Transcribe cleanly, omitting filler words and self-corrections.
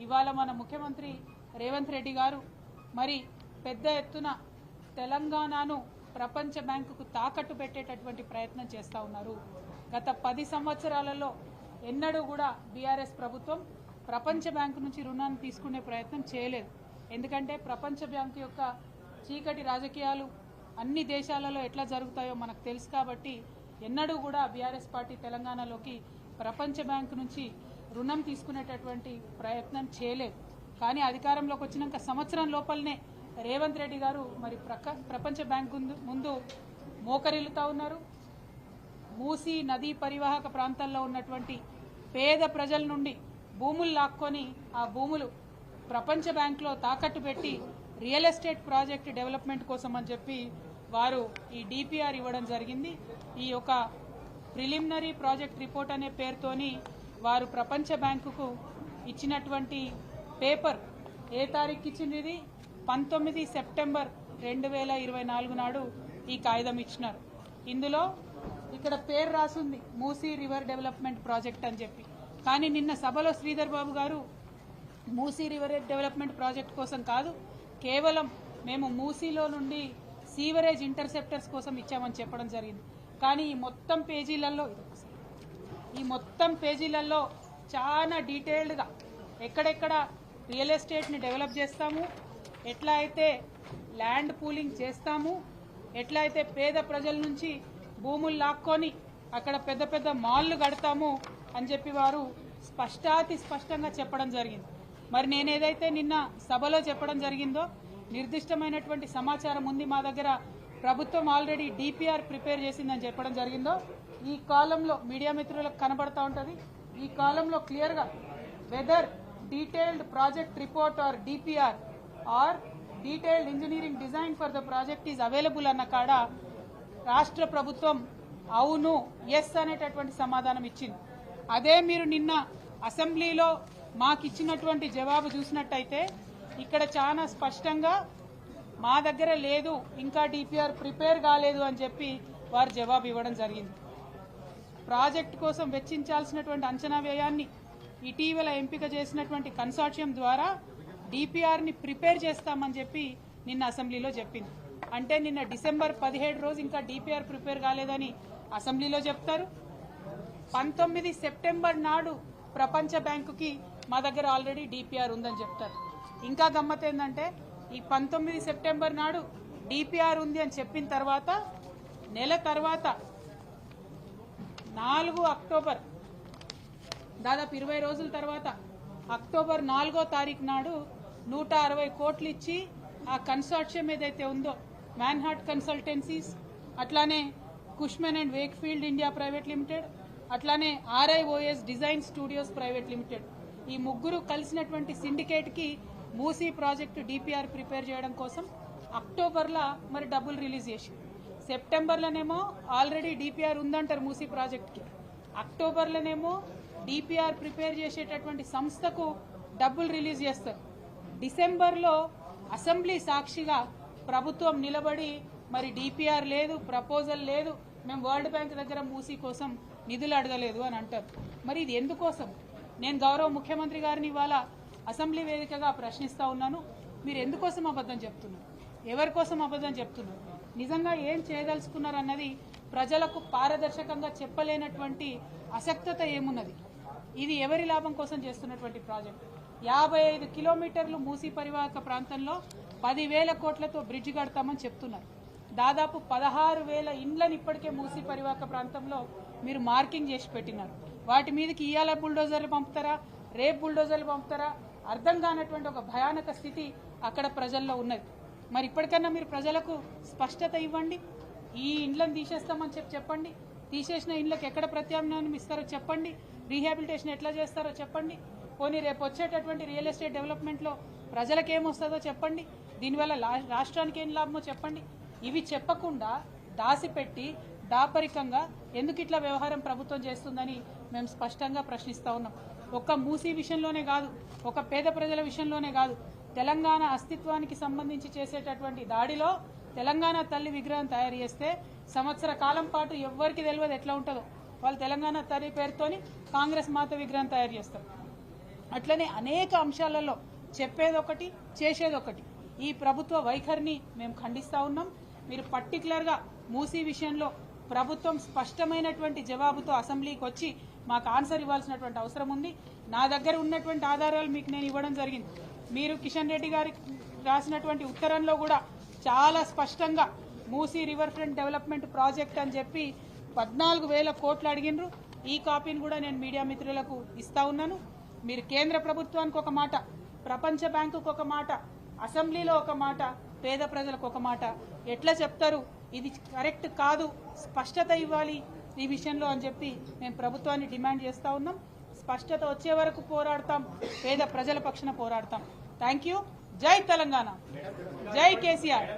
ఇవాళ మన ముఖ్యమంత్రి రేవంత్ రెడ్డి గారు మరి పెద్ద ఎత్తున తెలంగాణను ప్రపంచ బ్యాంకుకు తాకట్టు పెట్టేటటువంటి ప్రయత్నం చేస్తూ ఉన్నారు. గత 10 సంవత్సరాలలో ఎన్నడూ కూడా బీఆర్ఎస్ ప్రభుత్వం ప్రపంచ బ్యాంకు నుంచి రుణాన్ని తీసుకునే ప్రయత్నం చేయలేదు. ఎందుకంటే ప్రపంచ బ్యాంకు యొక్క చీకటి రాజకీయాలు అన్ని దేశాలలో ఎట్లా జరుగుతాయో మనకు తెలుసు. కాబట్టి ఎన్నడూ కూడా బీఆర్ఎస్ పార్టీ తెలంగాణలోకి ప్రపంచ బ్యాంకు నుంచి రుణం తీసుకునేటటువంటి ప్రయత్నం చేయలేదు. కానీ అధికారంలోకి వచ్చినాక సంవత్సరం లోపలనే రేవంత్ రెడ్డి గారు మరి ప్రపంచ బ్యాంకు ముందు మోకరిల్లుతా ఉన్నారు. మూసీ నదీ పరివాహక ప్రాంతాల్లో ఉన్నటువంటి పేద ప్రజల నుండి భూములు లాక్కొని ఆ భూములు ప్రపంచ బ్యాంకులో తాకట్టు పెట్టి రియల్ ఎస్టేట్ ప్రాజెక్ట్ డెవలప్మెంట్ కోసం అని చెప్పి వారు ఈ డిపిఆర్ ఇవ్వడం జరిగింది. ఈ యొక్క ప్రిలిమినరీ ప్రాజెక్ట్ రిపోర్ట్ అనే పేరుతోని వారు ప్రపంచ బ్యాంకుకు ఇచ్చినటువంటి పేపర్ ఏ తారీఖు ఇచ్చింది? ఇది 19 సెప్టెంబర్ 2024 నాడు ఈ కాగితం ఇచ్చినారు. ఇందులో ఇక్కడ పేరు రాసుంది మూసీ రివర్ డెవలప్మెంట్ ప్రాజెక్ట్ అని చెప్పి. కానీ నిన్న సభలో శ్రీధర్ బాబు గారు మూసీ రివర్ డెవలప్మెంట్ ప్రాజెక్ట్ కోసం కాదు, కేవలం మేము మూసీలో నుండి సీవరేజ్ ఇంటర్సెప్టర్స్ కోసం ఇచ్చామని చెప్పడం జరిగింది. కానీ ఈ మొత్తం పేజీలలో చాలా డీటెయిల్డ్గా ఎక్కడెక్కడ రియల్ ఎస్టేట్ని డెవలప్ చేస్తాము, ఎట్లా అయితే ల్యాండ్ పూలింగ్ చేస్తాము, ఎట్లా అయితే పేద ప్రజల నుంచి భూములు లాక్కొని అక్కడ పెద్ద పెద్ద మాల్లు కడతాము అని చెప్పి వారు స్పష్టంగా చెప్పడం జరిగింది. మరి నేను ఏదైతే నిన్న సభలో చెప్పడం జరిగిందో నిర్దిష్టమైనటువంటి సమాచారం ఉంది మా దగ్గర, ప్రభుత్వం ఆల్రెడీ డిపిఆర్ ప్రిపేర్ చేసిందని చెప్పడం జరిగిందో ఈ కాలంలో మీడియా మిత్రులకు కనబడతా ఉంటుంది. ఈ కాలంలో క్లియర్గా whether detailed project report or DPR or detailed engineering design for the project is available అన్న కాడ రాష్ట్ర ప్రభుత్వం అవును ఎస్ అనేటటువంటి సమాధానం ఇచ్చింది. అదే మీరు నిన్న అసెంబ్లీలో మాకు ఇచ్చినటువంటి జవాబు చూసినట్టయితే ఇక్కడ చాలా స్పష్టంగా మా దగ్గర లేదు, ఇంకా డిపిఆర్ ప్రిపేర్ కాలేదు అని చెప్పి వారు జవాబు ఇవ్వడం జరిగింది. ప్రాజెక్టు కోసం వెచ్చించాల్సినటువంటి అంచనా వ్యయాన్ని ఇటీవల ఎంపిక చేసినటువంటి కన్సార్షియం ద్వారా డిపిఆర్ని ప్రిపేర్ చేస్తామని చెప్పి నిన్న అసెంబ్లీలో చెప్పింది. అంటే నిన్న డిసెంబర్ 17 రోజు ఇంకా డిపిఆర్ ప్రిపేర్ కాలేదని అసెంబ్లీలో చెప్తారు. 19 సెప్టెంబర్ నాడు ప్రపంచ బ్యాంకుకి మా దగ్గర ఆల్రెడీ డిపిఆర్ ఉందని చెప్తారు. ఇంకా గమ్మత్ ఏంటంటే ఈ 19 సెప్టెంబర్ నాడు డిపిఆర్ ఉంది అని చెప్పిన తర్వాత నెల తర్వాత 4 అక్టోబర్ దాదాపు 20 రోజుల తర్వాత అక్టోబర్ 4వ తారీఖు నాడు 160 కోట్లు ఇచ్చి ఆ కన్సార్షియం ఏదైతే ఉందో మ్యాన్హాట్ కన్సల్టెన్సీస్, అట్లానే Cushman and Wakefield India private limited, అట్లానే RIOS design studios private limited, ఈ ముగ్గురు కలిసినటువంటి సిండికేట్కి మూసీ ప్రాజెక్టు డిపిఆర్ ప్రిపేర్ చేయడం కోసం అక్టోబర్లో మరి డబ్బులు రిలీజ్ చేసి, సెప్టెంబర్లోనేమో ఆల్రెడీ డిపిఆర్ ఉందంటారు మూసీ ప్రాజెక్ట్కి, అక్టోబర్లోనేమో డిపిఆర్ ప్రిపేర్ చేసేటటువంటి సంస్థకు డబ్బులు రిలీజ్ చేస్తారు. డిసెంబర్లో అసెంబ్లీ సాక్షిగా ప్రభుత్వం నిలబడి మరి డిపిఆర్ లేదు, ప్రపోజల్ లేదు, మేము వరల్డ్ బ్యాంక్ దగ్గర మూసీ కోసం నిధులు అడగలేదు అని అంటారు. మరి ఇది ఎందుకోసం? నేను గౌరవ ముఖ్యమంత్రి గారిని ఇవాళ అసెంబ్లీ వేదికగా ప్రశ్నిస్తా ఉన్నాను. మీరు ఎందుకోసం అబద్ధం చెప్తున్నారు? ఎవరి కోసం అబద్ధం చెప్తున్నారు? నిజంగా ఏం చేయదలుచుకున్నారు అన్నది ప్రజలకు పారదర్శకంగా చెప్పలేనటువంటి అసక్తత ఏమున్నది? ఇది ఎవరి లాభం కోసం చేస్తున్నటువంటి ప్రాజెక్ట్? 55 కిలోమీటర్లు మూసీ పరివాహక ప్రాంతంలో 10,000 కోట్లతో బ్రిడ్జ్ కడతామని చెప్తున్నారు. దాదాపు 16,000 ఇండ్లను ఇప్పటికే మూసీ పరివాహక ప్రాంతంలో మీరు మార్కింగ్ చేసి పెట్టినారు. వాటి మీదకి ఇవాళ బుల్డోజర్లు పంపుతారా, రేపు బుల్డోజర్లు పంపుతారా అర్థం కానటువంటి ఒక భయానక స్థితి అక్కడ ప్రజల్లో ఉన్నది. మరి ఇప్పటికన్నా మీరు ప్రజలకు స్పష్టత ఇవ్వండి. ఈ ఇండ్లను తీసేస్తామని చెప్పండి. తీసేసిన ఇండ్లకు ఎక్కడ ప్రత్యామ్నాయం ఇస్తారో చెప్పండి. రీహాబిలిటేషన్ ఎట్లా చేస్తారో చెప్పండి. పోనీ రేపు వచ్చేటటువంటి రియల్ ఎస్టేట్ డెవలప్మెంట్లో ప్రజలకు ఏమొస్తుందో చెప్పండి. దీనివల్ల రాష్ట్రానికి ఏం లాభమో చెప్పండి. ఇవి చెప్పకుండా దాసిపెట్టి దాపరికంగా ఎందుకు ఇట్లా వ్యవహారం ప్రభుత్వం చేస్తుందని మేము స్పష్టంగా ప్రశ్నిస్తూ ఉన్నాం. ఒక్క మూసీ విషయంలోనే కాదు, ఒక పేద ప్రజల విషయంలోనే కాదు, తెలంగాణ అస్తిత్వానికి సంబంధించి చేసేటటువంటి దాడిలో తెలంగాణ తల్లి విగ్రహం తయారు చేస్తే సంవత్సర కాలం పాటు ఎవ్వరికి తెలియదు ఎట్లా ఉంటుందో. వాళ్ళు తెలంగాణ తల్లి పేరుతోని కాంగ్రెస్ మాత విగ్రహం తయారు చేస్తారు. అట్లనే అనేక అంశాలలో చెప్పేదొకటి చేసేదొకటి. ఈ ప్రభుత్వ వైఖరిని మేము ఖండిస్తా ఉన్నాం. మీరు పర్టికులర్గా మూసీ విషయంలో ప్రభుత్వం స్పష్టమైనటువంటి జవాబుతో అసెంబ్లీకి వచ్చి మాకు ఆన్సర్ ఇవ్వాల్సినటువంటి అవసరం ఉంది. నా దగ్గర ఉన్నటువంటి ఆధారాలు మీకు నేను ఇవ్వడం జరిగింది. మీరు కిషన్ రెడ్డి గారికి రాసినటువంటి ఉత్తరంలో కూడా చాలా స్పష్టంగా Musi river front development project అని చెప్పి 14,000 కోట్లు అడిగినరు. ఈ కాపీని కూడా నేను మీడియా మిత్రులకు ఇస్తా ఉన్నాను. మీరు కేంద్ర ప్రభుత్వానికి ఒక మాట, ప్రపంచ బ్యాంకుకు ఒక మాట, అసెంబ్లీలో ఒక మాట, పేద ప్రజలకు ఒక మాట ఎట్లా చెప్తారు? ఇది కరెక్ట్ కాదు, స్పష్టత ఇవ్వాలి ఈ విషయంలో అని చెప్పి మేము ప్రభుత్వాన్ని డిమాండ్ చేస్తా ఉన్నాం. స్పష్టత వచ్చే వరకు పోరాడతాం, పేద ప్రజల పక్షాన పోరాడతాం. Thank you. జై తెలంగాణ, జై కేసీఆర్.